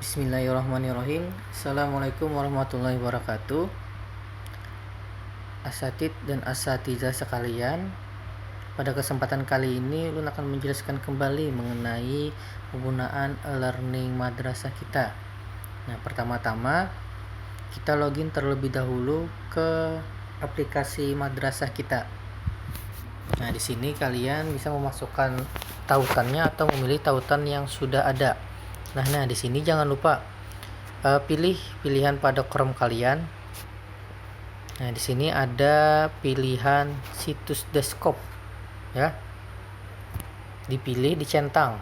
Bismillahirrahmanirrahim. Assalamualaikum warahmatullahi wabarakatuh. Asatid dan asatidzah sekalian, pada kesempatan kali ini Ulun akan menjelaskan kembali mengenai penggunaan e-learning madrasah kita. Nah, pertama-tama kita login terlebih dahulu ke aplikasi madrasah kita. Nah, di sini kalian bisa memasukkan tautannya atau memilih tautan yang sudah ada. Nah, di sini jangan lupa pilih pilihan pada Chrome kalian. Nah, di sini ada pilihan situs desktop, ya. Dipilih, dicentang.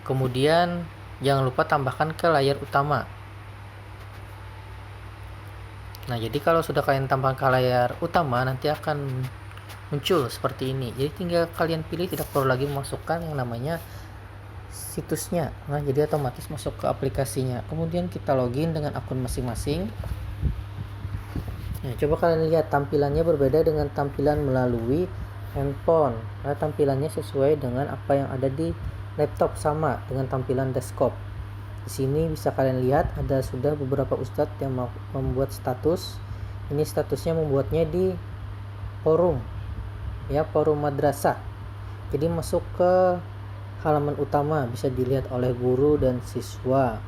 Kemudian jangan lupa tambahkan ke layar utama. Nah, jadi kalau sudah kalian tambahkan ke layar utama, nanti akan muncul seperti ini. Jadi tinggal kalian pilih, tidak perlu lagi memasukkan yang namanya situsnya. Nah, jadi otomatis masuk ke aplikasinya. Kemudian kita login dengan akun masing-masing. Nah, coba kalian lihat tampilannya berbeda dengan tampilan melalui handphone. Nah, tampilannya sesuai dengan apa yang ada di laptop, sama dengan tampilan desktop. Di sini bisa kalian lihat ada sudah beberapa ustadz yang membuat status. Ini statusnya membuatnya di forum, ya, forum madrasah. Jadi masuk ke halaman utama, bisa dilihat oleh guru dan siswa.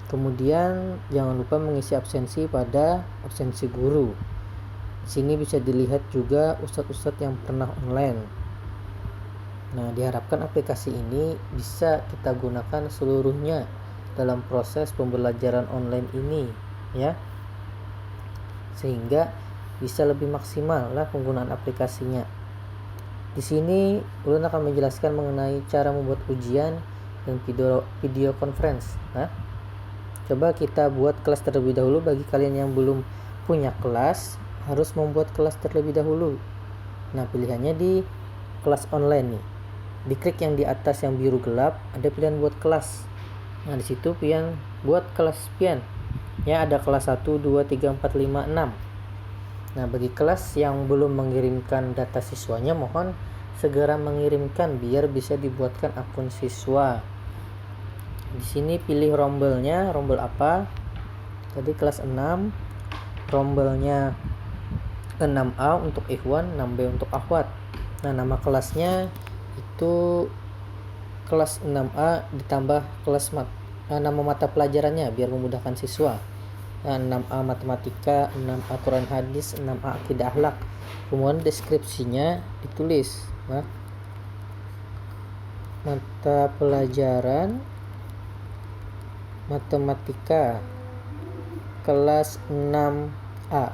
Kemudian jangan lupa mengisi absensi pada absensi guru. Di sini bisa dilihat juga ustadz-ustadz yang pernah online. Nah, diharapkan aplikasi ini bisa kita gunakan seluruhnya dalam proses pembelajaran online ini, ya, sehingga bisa lebih maksimal lah penggunaan aplikasinya. Di sini Ulun akan menjelaskan mengenai cara membuat ujian dan video conference. Nah, coba kita buat kelas terlebih dahulu. Bagi kalian yang belum punya kelas, harus membuat kelas terlebih dahulu. Nah, pilihannya di kelas online nih. Diklik yang di atas yang biru gelap, ada pilihan buat kelas. Nah, di situ pilihan buat kelas pian. Ya, ada kelas 1, 2, 3, 4, 5, 6. Nah, bagi kelas yang belum mengirimkan data siswanya, mohon segera mengirimkan biar bisa dibuatkan akun siswa. Di sini pilih rombelnya, rombel apa? Tadi kelas 6, rombelnya 6A untuk ikhwan, 6B untuk akhwat. Nah, nama kelasnya itu kelas 6A ditambah nama mata pelajarannya biar memudahkan siswa. 6A matematika, 6A Quran hadis, 6A akidah akhlak. Kemudian deskripsinya ditulis, nah, mata pelajaran matematika kelas 6A.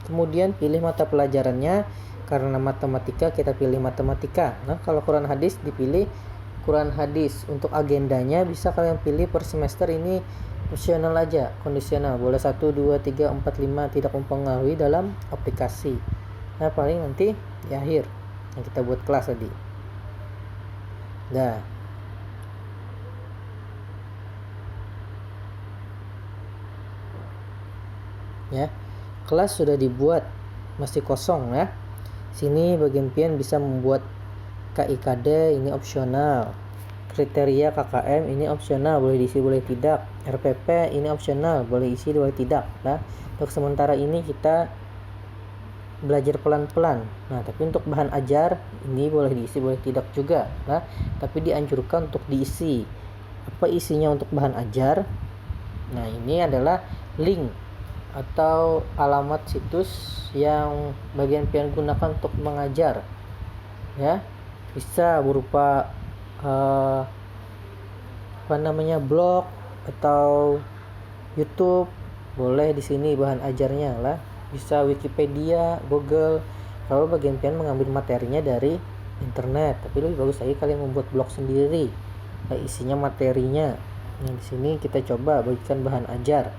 Kemudian pilih mata pelajarannya, karena matematika kita pilih matematika. Nah, kalau Quran hadis dipilih Quran hadis. Untuk agendanya bisa kalian pilih per semester, ini opsional aja, kondisional, boleh 1, 2, 3, 4, 5, tidak mempengaruhi dalam aplikasi. Nah, paling nanti di akhir yang kita buat kelas tadi. Nah, ya, kelas sudah dibuat, masih kosong ya. Sini bagian pian bisa membuat KIKD, ini opsional. Kriteria KKM ini opsional, boleh diisi boleh tidak. RPP ini opsional, boleh isi boleh tidak. Nah, untuk sementara ini kita belajar pelan-pelan. Nah, tapi untuk bahan ajar ini boleh diisi boleh tidak juga. Nah, tapi dianjurkan untuk diisi. Apa isinya untuk bahan ajar? Nah, ini adalah link atau alamat situs yang bagian pian gunakan untuk mengajar, ya. Bisa berupa blog atau YouTube, boleh di sini bahan ajarnya lah. Bisa Wikipedia, Google. Kalau bagian pian mengambil materinya dari internet, tapi lebih bagus lagi kalian membuat blog sendiri, isinya materinya. Nah, di sini kita coba bagikan bahan ajar.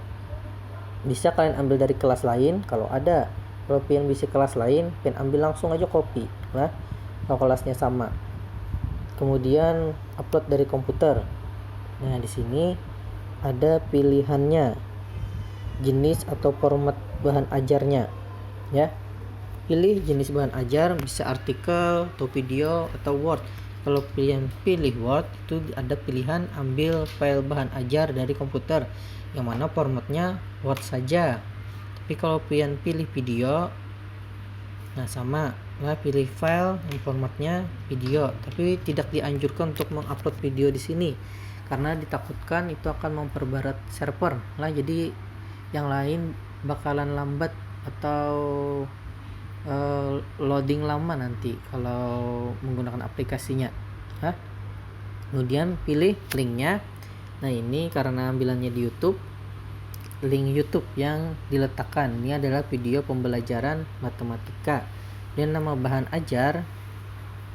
Bisa kalian ambil dari kelas lain kalau ada. Kalau pian bisa kelas lain, pian ambil langsung aja copy. Nah, kalau kelasnya sama. Kemudian upload dari komputer. Nah, di sini ada pilihannya, jenis atau format bahan ajarnya, ya. Pilih jenis bahan ajar, bisa artikel atau video atau Word. Kalau pilihan pilih Word, itu ada pilihan ambil file bahan ajar dari komputer, yang mana formatnya Word saja. Tapi kalau pilihan pilih video, nah sama, nah pilih file yang formatnya video, tapi tidak dianjurkan untuk mengupload video di sini karena ditakutkan itu akan memperberat server lah, jadi yang lain bakalan lambat atau loading lama nanti kalau menggunakan aplikasinya. Kemudian pilih linknya. Nah ini karena ambilannya di YouTube, link YouTube yang diletakkan ini adalah video pembelajaran matematika dan nama bahan ajar.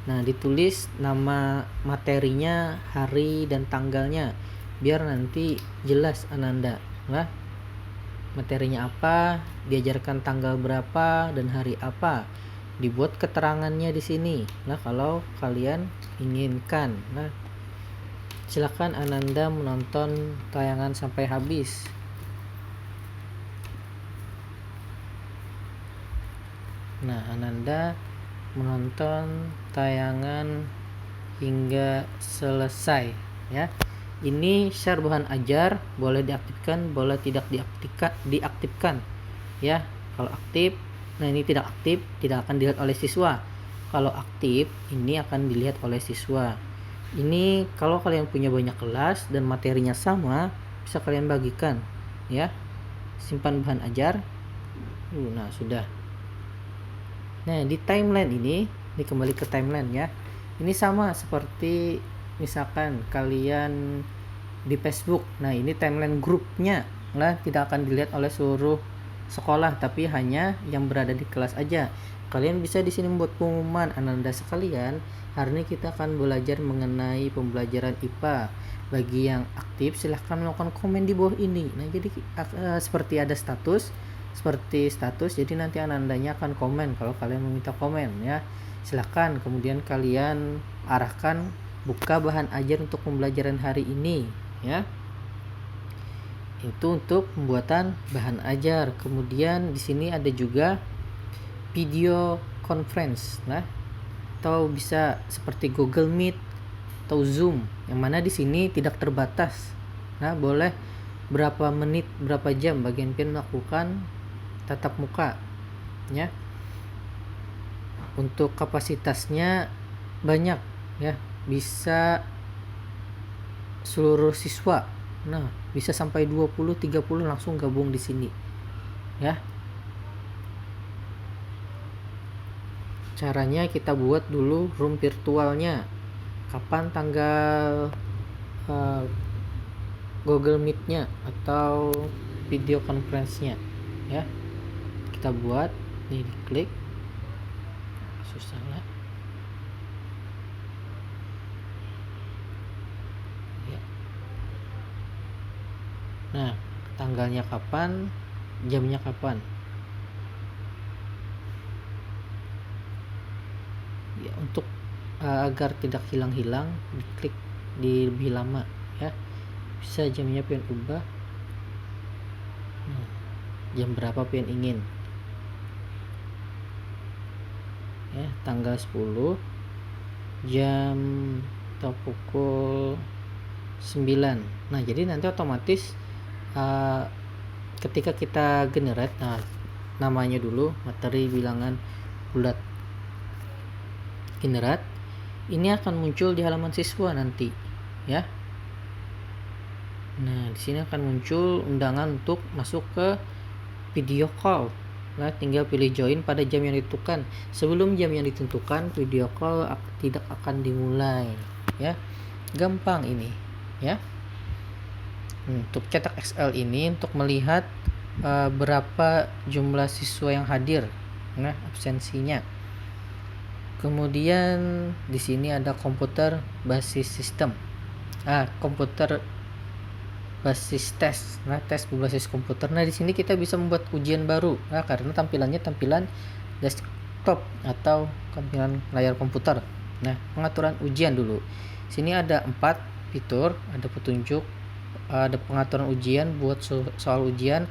Nah ditulis nama materinya, hari dan tanggalnya biar nanti jelas Ananda. Nah materinya apa, diajarkan tanggal berapa dan hari apa, dibuat keterangannya di sini. Nah kalau kalian inginkan, nah silakan Ananda menonton tayangan sampai habis. Nah Ananda menonton tayangan hingga selesai ya. Ini share bahan ajar boleh diaktifkan, boleh tidak diaktifkan ya. Kalau aktif, nah ini tidak aktif, tidak akan dilihat oleh siswa. Kalau aktif, ini akan dilihat oleh siswa. Ini kalau kalian punya banyak kelas dan materinya sama, bisa kalian bagikan ya. Simpan bahan ajar. Nah sudah. Nah di timeline ini kembali ke timeline ya. Ini sama seperti misalkan kalian di Facebook. Nah ini timeline grupnya lah, tidak akan dilihat oleh seluruh sekolah, tapi hanya yang berada di kelas aja. Kalian bisa di sini membuat pengumuman, Ananda sekalian, hari ini kita akan belajar mengenai pembelajaran IPA. Bagi yang aktif silahkan melakukan komen di bawah ini. Nah jadi seperti ada status, jadi nanti Anandanya akan komen kalau kalian meminta komen ya. Silahkan kemudian kalian arahkan buka bahan ajar untuk pembelajaran hari ini ya. Itu untuk pembuatan bahan ajar. Kemudian di sini ada juga video conference, nah atau bisa seperti Google Meet atau Zoom, yang mana di sini tidak terbatas. Nah boleh berapa menit, berapa jam bagian kalian melakukan tatap muka ya. Untuk kapasitasnya banyak ya, bisa seluruh siswa. Nah, bisa sampai 20-30 langsung gabung di sini. Ya. Caranya kita buat dulu room virtualnya. Kapan tanggal Google Meet-nya atau video conference-nya ya. Kita buat, nih diklik. Susah lah. Nah, tanggalnya kapan, jamnya kapan. Ya, untuk agar tidak hilang-hilang, diklik di lebih lama ya. Bisa jamnya pengen ubah. Nah, jam berapa pengen ingin. Ya, tanggal 10 jam atau pukul 9. Nah, jadi nanti otomatis ketika kita generate, nah namanya dulu materi bilangan bulat generate, ini akan muncul di halaman siswa nanti ya. Nah di sini akan muncul undangan untuk masuk ke video call. Nah tinggal pilih join pada jam yang ditentukan. Sebelum jam yang ditentukan, video call tidak akan dimulai ya. Gampang ini ya. Untuk cetak Excel ini untuk melihat berapa jumlah siswa yang hadir, nah absensinya. Kemudian di sini ada komputer basis sistem, komputer basis tes, nah tes berbasis komputer. Nah di sini kita bisa membuat ujian baru, nah karena tampilannya tampilan desktop atau tampilan layar komputer. Nah pengaturan ujian dulu. Sini ada 4 fitur, ada petunjuk, ada pengaturan ujian, buat soal ujian,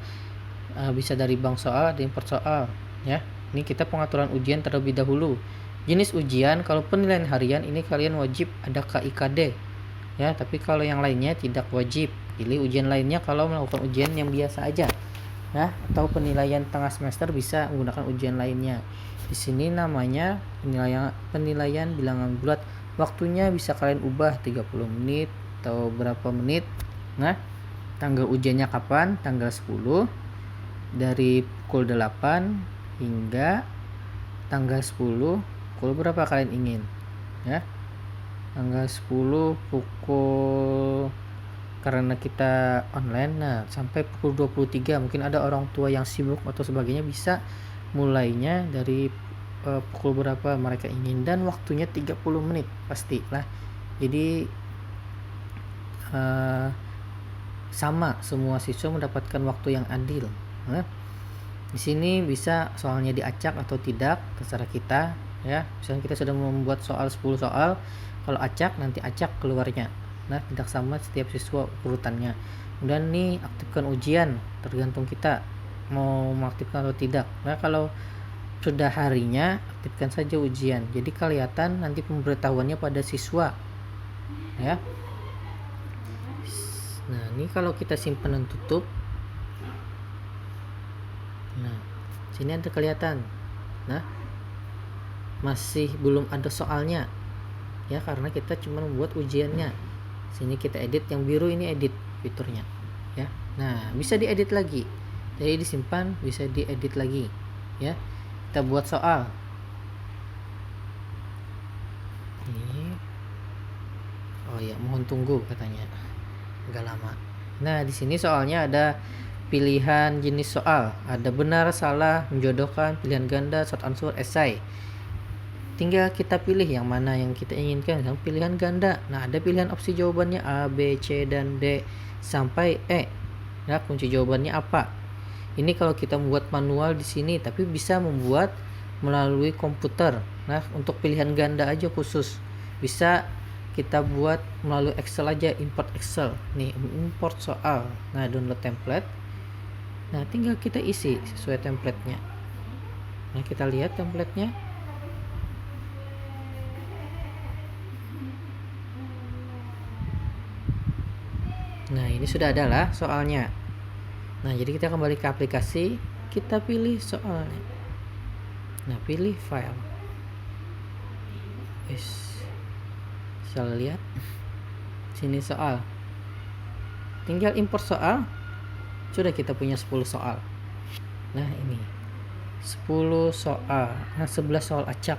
bisa dari bank soal, ada import soal ya. Ini kita pengaturan ujian terlebih dahulu. Jenis ujian, kalau penilaian harian ini kalian wajib ada KIKD ya, tapi kalau yang lainnya tidak wajib. Pilih ujian lainnya kalau melakukan ujian yang biasa aja ya, atau penilaian tengah semester bisa menggunakan ujian lainnya. Di sini namanya penilaian bilangan bulat. Waktunya bisa kalian ubah 30 menit atau berapa menit. Nah, tanggal ujiannya kapan? Tanggal 10 dari pukul 8 hingga tanggal 10 pukul berapa kalian ingin ya. Tanggal 10 pukul, karena kita online, nah sampai pukul 23. Mungkin ada orang tua yang sibuk atau sebagainya, bisa mulainya dari pukul berapa mereka ingin, dan waktunya 30 menit pastilah. Jadi sama, semua siswa mendapatkan waktu yang adil. Di sini bisa soalnya diacak atau tidak, terserah kita ya. Misalnya kita sudah membuat 10 soal, kalau acak nanti acak keluarnya. Nah, tidak sama setiap siswa urutannya. Kemudian nih, aktifkan ujian, tergantung kita mau mengaktifkan atau tidak. Nah, kalau sudah harinya, aktifkan saja ujian. Jadi kelihatan nanti pemberitahuannya pada siswa ya. Nah, ini kalau kita simpan dan tutup, nah sini ada kelihatan. Nah, masih belum ada soalnya ya, karena kita cuma membuat ujiannya. Sini kita edit, yang biru ini edit fiturnya ya. Nah, bisa diedit lagi, jadi disimpan, bisa diedit lagi ya. Kita buat soal ini. Oh ya, mohon tunggu katanya, agak lama. Nah, di sini soalnya ada pilihan jenis soal, ada benar, salah, menjodohkan, pilihan ganda, short answer, esai. Tinggal kita pilih yang mana yang kita inginkan. Misalnya pilihan ganda, nah ada pilihan opsi jawabannya A, B, C, dan D sampai E. Nah, kunci jawabannya apa? Ini kalau kita membuat manual di sini, tapi bisa membuat melalui komputer. Nah, untuk pilihan ganda aja khusus bisa kita buat melalui Excel aja, import Excel. Nih, import soal. Nah, download template. Nah, tinggal kita isi sesuai templatenya. Nah, kita lihat templatenya. Nah, ini sudah ada lah soalnya. Nah, jadi kita kembali ke aplikasi, kita pilih soalnya. Nah, pilih file. Bisa lihat sini soal. Tinggal import soal. Sudah kita punya 10 soal. Nah, ini 10 soal. Nah, 11 soal acak,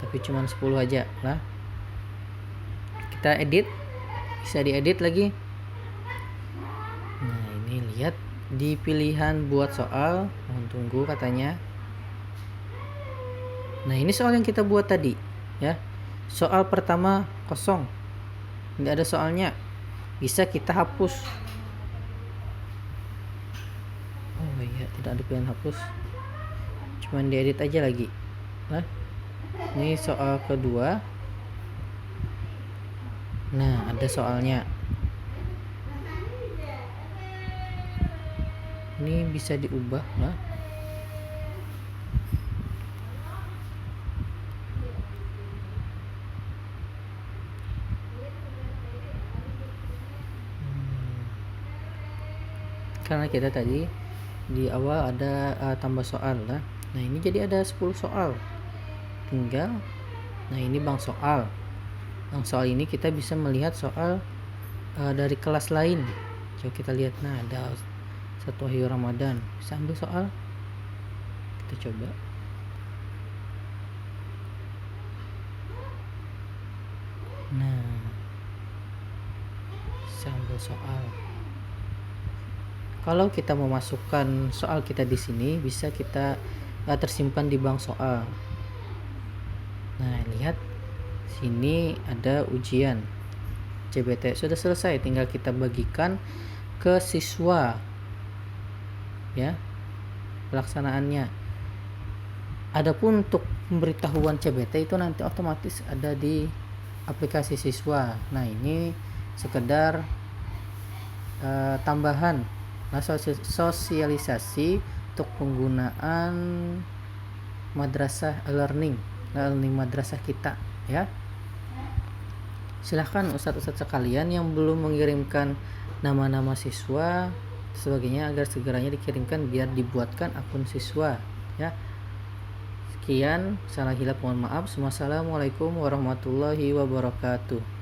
tapi cuma 10 aja. Nah, kita edit, bisa diedit lagi. Nah, ini lihat di pilihan buat soal, mohon tunggu katanya. Nah, ini soal yang kita buat tadi ya. Soal pertama kosong, tidak ada soalnya, bisa kita hapus. Oh iya, tidak ada pilihan hapus, cuman diedit aja lagi. Nah, ini soal kedua. Nah, ada soalnya. Ini bisa diubah. Nah, karena kita tadi di awal ada tambah soal lah. Nah, ini jadi ada 10 soal. Tinggal, nah ini bang soal. Bang soal ini kita bisa melihat soal dari kelas lain. Coba kita lihat. Nah, ada 1 Wahyu Ramadan, bisa ambil soal. Kita coba. Nah, bisa ambil soal. Kalau kita memasukkan soal kita di sini, bisa kita tersimpan di bank soal. Nah, lihat sini ada ujian CBT sudah selesai, tinggal kita bagikan ke siswa ya pelaksanaannya. Adapun untuk pemberitahuan CBT itu nanti otomatis ada di aplikasi siswa. Nah, ini sekedar tambahan. Nah, sosialisasi untuk penggunaan madrasah learning alumni madrasah kita ya. Silahkan ustadz-ustadz sekalian yang belum mengirimkan nama-nama siswa sebagainya agar segeranya dikirimkan biar dibuatkan akun siswa ya. Sekian, salah hilap mohon maaf. Wassalamualaikum warahmatullahi wabarakatuh.